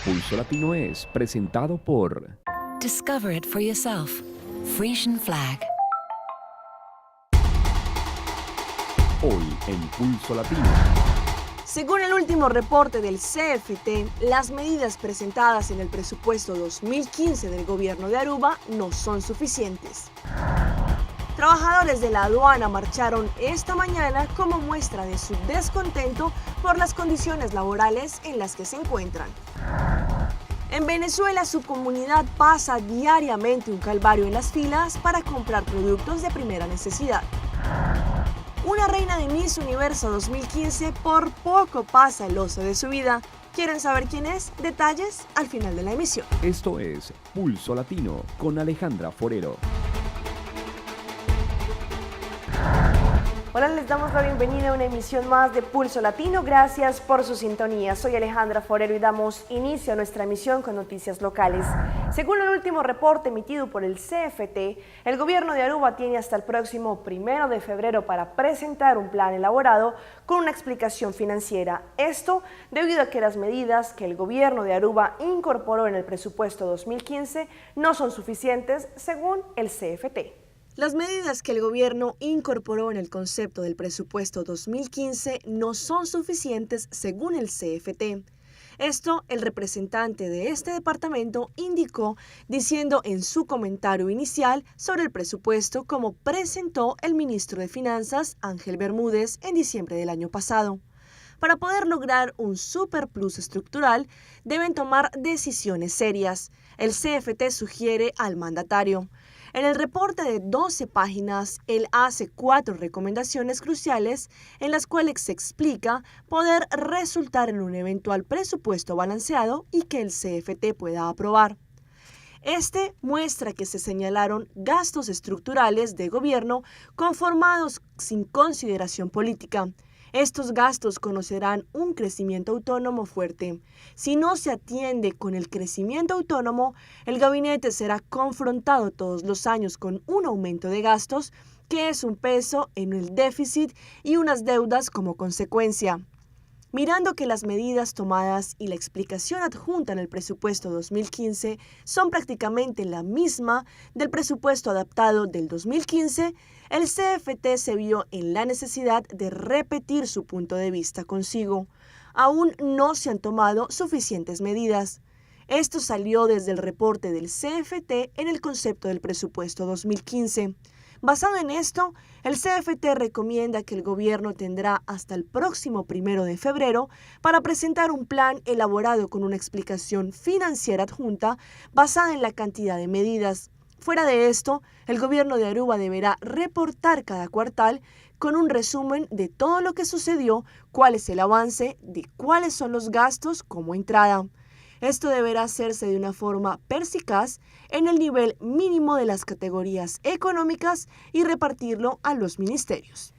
Pulso Latino es presentado por Discover it for yourself. Frisian Flag. Hoy en Pulso Latino. Según el último reporte del CFT, las medidas presentadas en el presupuesto 2015 del gobierno de Aruba no son suficientes. Trabajadores de la aduana marcharon esta mañana como muestra de su descontento por las condiciones laborales en las que se encuentran. En Venezuela, su comunidad pasa diariamente un calvario en las filas para comprar productos de primera necesidad. Una reina de Miss Universo 2015 por poco pasa el oso de su vida. ¿Quieren saber quién es? Detalles al final de la emisión. Esto es Pulso Latino con Alejandra Forero. Hola, les damos la bienvenida a una emisión más de Pulso Latino. Gracias por su sintonía. Soy Alejandra Forero y damos inicio a nuestra emisión con noticias locales. Según el último reporte emitido por el CFT, el gobierno de Aruba tiene hasta el próximo 1 de febrero para presentar un plan elaborado con una explicación financiera. Esto debido a que las medidas que el gobierno de Aruba incorporó en el presupuesto 2015 no son suficientes, según el CFT. Las medidas que el gobierno incorporó en el concepto del presupuesto 2015 no son suficientes según el CFT. Esto el representante de este departamento indicó diciendo en su comentario inicial sobre el presupuesto como presentó el ministro de Finanzas Ángel Bermúdez en diciembre del año pasado. Para poder lograr un superplus estructural deben tomar decisiones serias. El CFT sugiere al mandatario. En el reporte de 12 páginas, él hace 4 recomendaciones cruciales en las cuales se explica poder resultar en un eventual presupuesto balanceado y que el CFT pueda aprobar. Este muestra que se señalaron gastos estructurales de gobierno conformados sin consideración política. Estos gastos conocerán un crecimiento autónomo fuerte. Si no se atiende con el crecimiento autónomo, el gabinete será confrontado todos los años con un aumento de gastos, que es un peso en el déficit y unas deudas como consecuencia. Mirando que las medidas tomadas y la explicación adjunta en el presupuesto 2015 son prácticamente la misma del presupuesto adaptado del 2015, el CFT se vio en la necesidad de repetir su punto de vista consigo. Aún no se han tomado suficientes medidas. Esto salió desde el reporte del CFT en el concepto del presupuesto 2015. Basado en esto, el CFT recomienda que el gobierno tendrá hasta el próximo 1 de febrero para presentar un plan elaborado con una explicación financiera adjunta basada en la cantidad de medidas. Fuera de esto, el gobierno de Aruba deberá reportar cada cuartal con un resumen de todo lo que sucedió, cuál es el avance, de cuáles son los gastos como entrada. Esto deberá hacerse de una forma perspicaz en el nivel mínimo de las categorías económicas y repartirlo a los ministerios.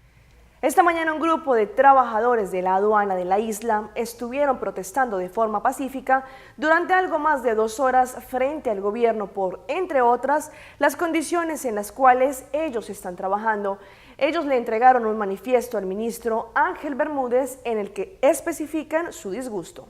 Esta mañana un grupo de trabajadores de la aduana de la isla estuvieron protestando de forma pacífica durante algo más de 2 horas frente al gobierno por, entre otras, las condiciones en las cuales ellos están trabajando. Ellos le entregaron un manifiesto al ministro Ángel Bermúdez en el que especifican su disgusto.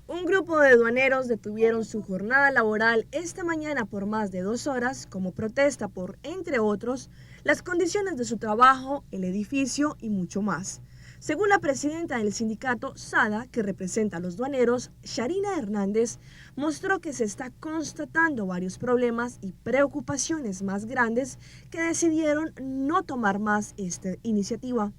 Un grupo de aduaneros detuvieron su jornada laboral esta mañana por más de 2 horas como protesta por, entre otros, las condiciones de su trabajo, el edificio y mucho más. Según la presidenta del sindicato SADA, que representa a los aduaneros, Sharina Hernández, mostró que se está constatando varios problemas y preocupaciones más grandes que decidieron no tomar más esta iniciativa.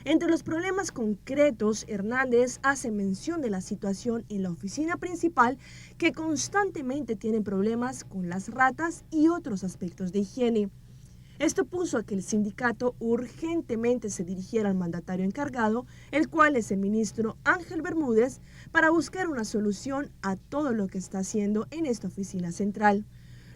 Entre los problemas concretos, Hernández hace mención de la situación en la oficina principal que constantemente tiene problemas con las ratas y otros aspectos de higiene. Esto puso a que el sindicato urgentemente se dirigiera al mandatario encargado, el cual es el ministro Ángel Bermúdez, para buscar una solución a todo lo que está haciendo en esta oficina central.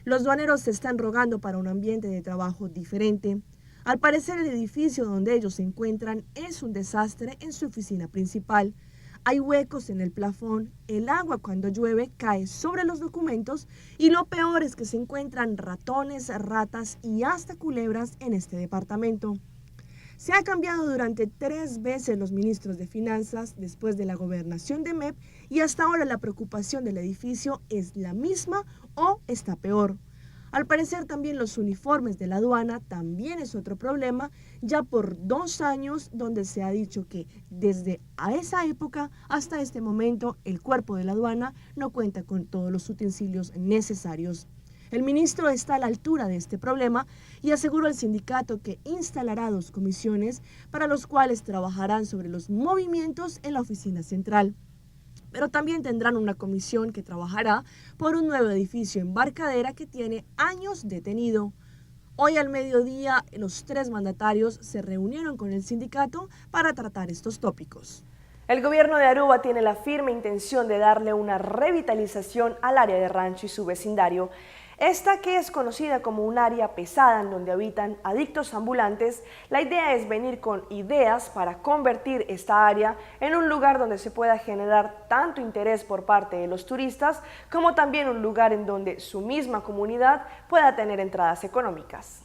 Los aduaneros se están rogando para un ambiente de trabajo diferente. Al parecer, el edificio donde ellos se encuentran es un desastre en su oficina principal. Hay huecos en el plafón, el agua cuando llueve cae sobre los documentos y lo peor es que se encuentran ratones, ratas y hasta culebras en este departamento. Se ha cambiado durante 3 veces los ministros de Finanzas después de la gobernación de MEP y hasta ahora la preocupación del edificio es la misma o está peor. Al parecer también los uniformes de la aduana también es otro problema, ya por 2 años donde se ha dicho que desde a esa época hasta este momento el cuerpo de la aduana no cuenta con todos los utensilios necesarios. El ministro está a la altura de este problema y aseguró al sindicato que instalará 2 comisiones para los cuales trabajarán sobre los movimientos en la oficina central. Pero también tendrán una comisión que trabajará por un nuevo edificio embarcadera que tiene años detenido. Hoy al mediodía los 3 mandatarios se reunieron con el sindicato para tratar estos tópicos. El gobierno de Aruba tiene la firme intención de darle una revitalización al área de Rancho y su vecindario. Esta, que es conocida como un área pesada en donde habitan adictos ambulantes, la idea es venir con ideas para convertir esta área en un lugar donde se pueda generar tanto interés por parte de los turistas como también un lugar en donde su misma comunidad pueda tener entradas económicas.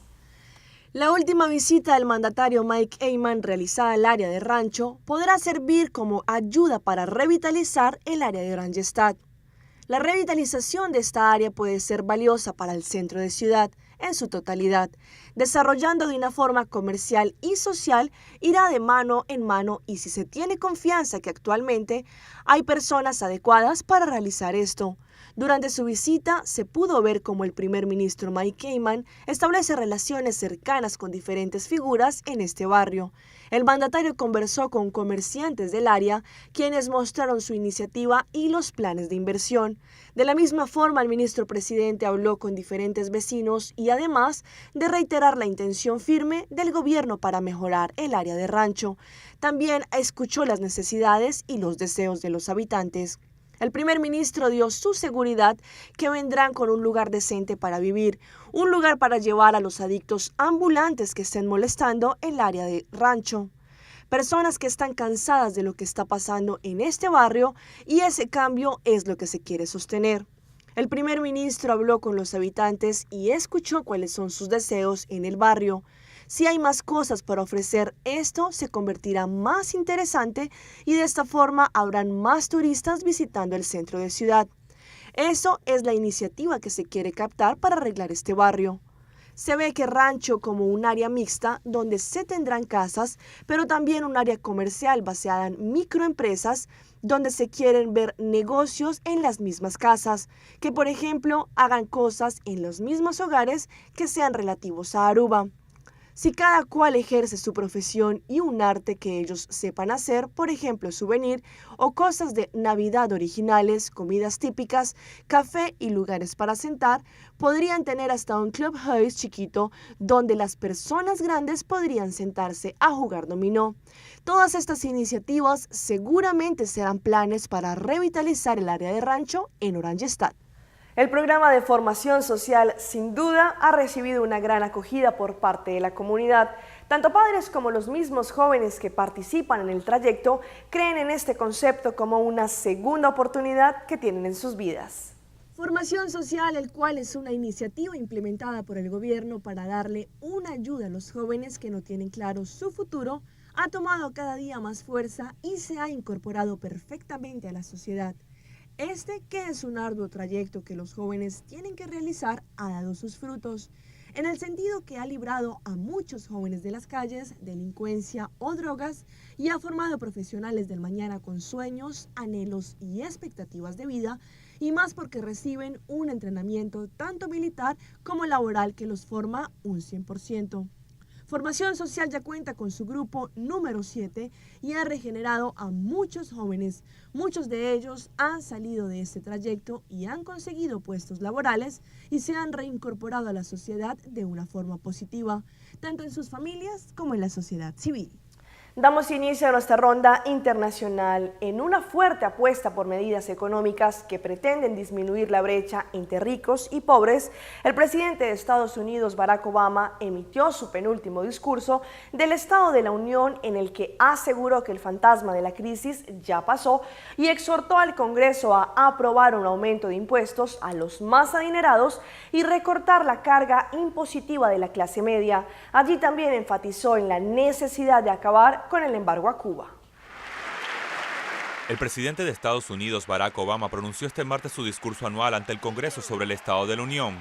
La última visita del mandatario Mike Eyman realizada al área de Rancho podrá servir como ayuda para revitalizar el área de Oranjestad. La revitalización de esta área puede ser valiosa para el centro de ciudad en su totalidad. Desarrollando de una forma comercial y social, irá de mano en mano y si se tiene confianza que actualmente hay personas adecuadas para realizar esto. Durante su visita se pudo ver cómo el primer ministro Mike Eyman establece relaciones cercanas con diferentes figuras en este barrio. El mandatario conversó con comerciantes del área, quienes mostraron su iniciativa y los planes de inversión. De la misma forma, el ministro presidente habló con diferentes vecinos y además de reiterar la intención firme del gobierno para mejorar el área de Rancho. También escuchó las necesidades y los deseos de los habitantes. El primer ministro dio su seguridad que vendrán con un lugar decente para vivir, un lugar para llevar a los adictos ambulantes que estén molestando el área de Rancho. Personas que están cansadas de lo que está pasando en este barrio y ese cambio es lo que se quiere sostener. El primer ministro habló con los habitantes y escuchó cuáles son sus deseos en el barrio. Si hay más cosas para ofrecer, esto se convertirá más interesante y de esta forma habrán más turistas visitando el centro de ciudad. Eso es la iniciativa que se quiere captar para arreglar este barrio. Se ve que Rancho como un área mixta donde se tendrán casas, pero también un área comercial basada en microempresas donde se quieren ver negocios en las mismas casas, que por ejemplo hagan cosas en los mismos hogares que sean relativos a Aruba. Si cada cual ejerce su profesión y un arte que ellos sepan hacer, por ejemplo, souvenir o cosas de Navidad originales, comidas típicas, café y lugares para sentar, podrían tener hasta un clubhouse chiquito donde las personas grandes podrían sentarse a jugar dominó. Todas estas iniciativas seguramente serán planes para revitalizar el área de Rancho en Oranjestad. El programa de formación social, sin duda, ha recibido una gran acogida por parte de la comunidad. Tanto padres como los mismos jóvenes que participan en el trayecto creen en este concepto como una segunda oportunidad que tienen en sus vidas. Formación social, el cual es una iniciativa implementada por el gobierno para darle una ayuda a los jóvenes que no tienen claro su futuro, ha tomado cada día más fuerza y se ha incorporado perfectamente a la sociedad. Este, que es un arduo trayecto que los jóvenes tienen que realizar, ha dado sus frutos, en el sentido que ha librado a muchos jóvenes de las calles, delincuencia o drogas y ha formado profesionales del mañana con sueños, anhelos y expectativas de vida, y más porque reciben un entrenamiento tanto militar como laboral que los forma un 100%. Formación Social ya cuenta con su grupo número 7 y ha regenerado a muchos jóvenes. Muchos de ellos han salido de este trayecto y han conseguido puestos laborales y se han reincorporado a la sociedad de una forma positiva, tanto en sus familias como en la sociedad civil. Damos inicio a nuestra ronda internacional en una fuerte apuesta por medidas económicas que pretenden disminuir la brecha entre ricos y pobres. El presidente de Estados Unidos, Barack Obama, emitió su penúltimo discurso del Estado de la Unión en el que aseguró que el fantasma de la crisis ya pasó y exhortó al Congreso a aprobar un aumento de impuestos a los más adinerados y recortar la carga impositiva de la clase media. Allí también enfatizó en la necesidad de acabar con el embargo a Cuba. El presidente de Estados Unidos, Barack Obama, pronunció este martes su discurso anual ante el Congreso sobre el Estado de la Unión.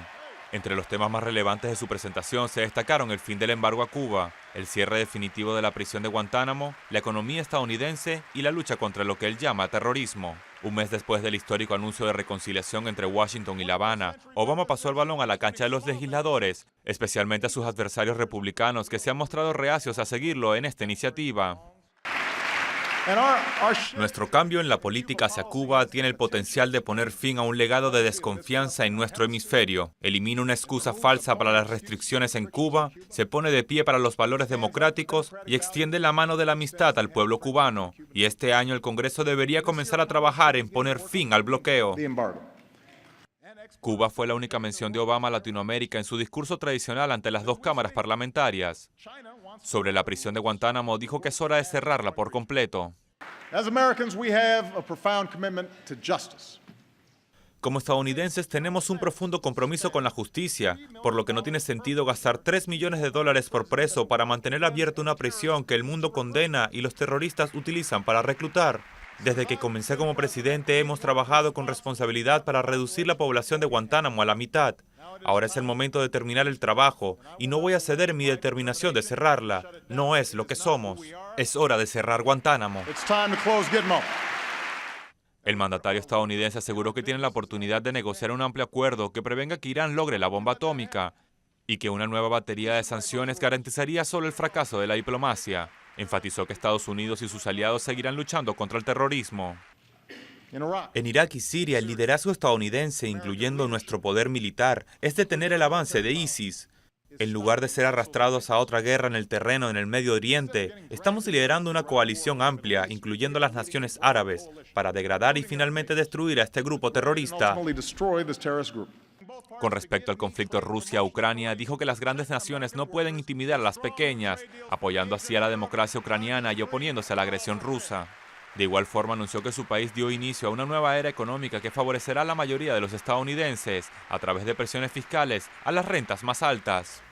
Entre los temas más relevantes de su presentación se destacaron el fin del embargo a Cuba, el cierre definitivo de la prisión de Guantánamo, la economía estadounidense y la lucha contra lo que él llama terrorismo. Un mes después del histórico anuncio de reconciliación entre Washington y La Habana, Obama pasó el balón a la cancha de los legisladores, especialmente a sus adversarios republicanos que se han mostrado reacios a seguirlo en esta iniciativa. Nuestro cambio en la política hacia Cuba tiene el potencial de poner fin a un legado de desconfianza en nuestro hemisferio. Elimina una excusa falsa para las restricciones en Cuba, se pone de pie para los valores democráticos y extiende la mano de la amistad al pueblo cubano. Y este año el Congreso debería comenzar a trabajar en poner fin al bloqueo. Cuba fue la única mención de Obama a Latinoamérica en su discurso tradicional ante las dos cámaras parlamentarias. Sobre la prisión de Guantánamo, dijo que es hora de cerrarla por completo. Como estadounidenses tenemos un profundo compromiso con la justicia, por lo que no tiene sentido gastar $3 millones por preso para mantener abierta una prisión que el mundo condena y los terroristas utilizan para reclutar. Desde que comencé como presidente hemos trabajado con responsabilidad para reducir la población de Guantánamo a la mitad. Ahora es el momento de terminar el trabajo y no voy a ceder en mi determinación de cerrarla. No es lo que somos. Es hora de cerrar Guantánamo. El mandatario estadounidense aseguró que tiene la oportunidad de negociar un amplio acuerdo que prevenga que Irán logre la bomba atómica y que una nueva batería de sanciones garantizaría solo el fracaso de la diplomacia. Enfatizó que Estados Unidos y sus aliados seguirán luchando contra el terrorismo. En Irak y Siria, el liderazgo estadounidense, incluyendo nuestro poder militar, es detener el avance de ISIS. En lugar de ser arrastrados a otra guerra en el terreno en el Medio Oriente, estamos liderando una coalición amplia, incluyendo las naciones árabes, para degradar y finalmente destruir a este grupo terrorista. Con respecto al conflicto Rusia-Ucrania, dijo que las grandes naciones no pueden intimidar a las pequeñas, apoyando así a la democracia ucraniana y oponiéndose a la agresión rusa. De igual forma, anunció que su país dio inicio a una nueva era económica que favorecerá a la mayoría de los estadounidenses a través de presiones fiscales a las rentas más altas.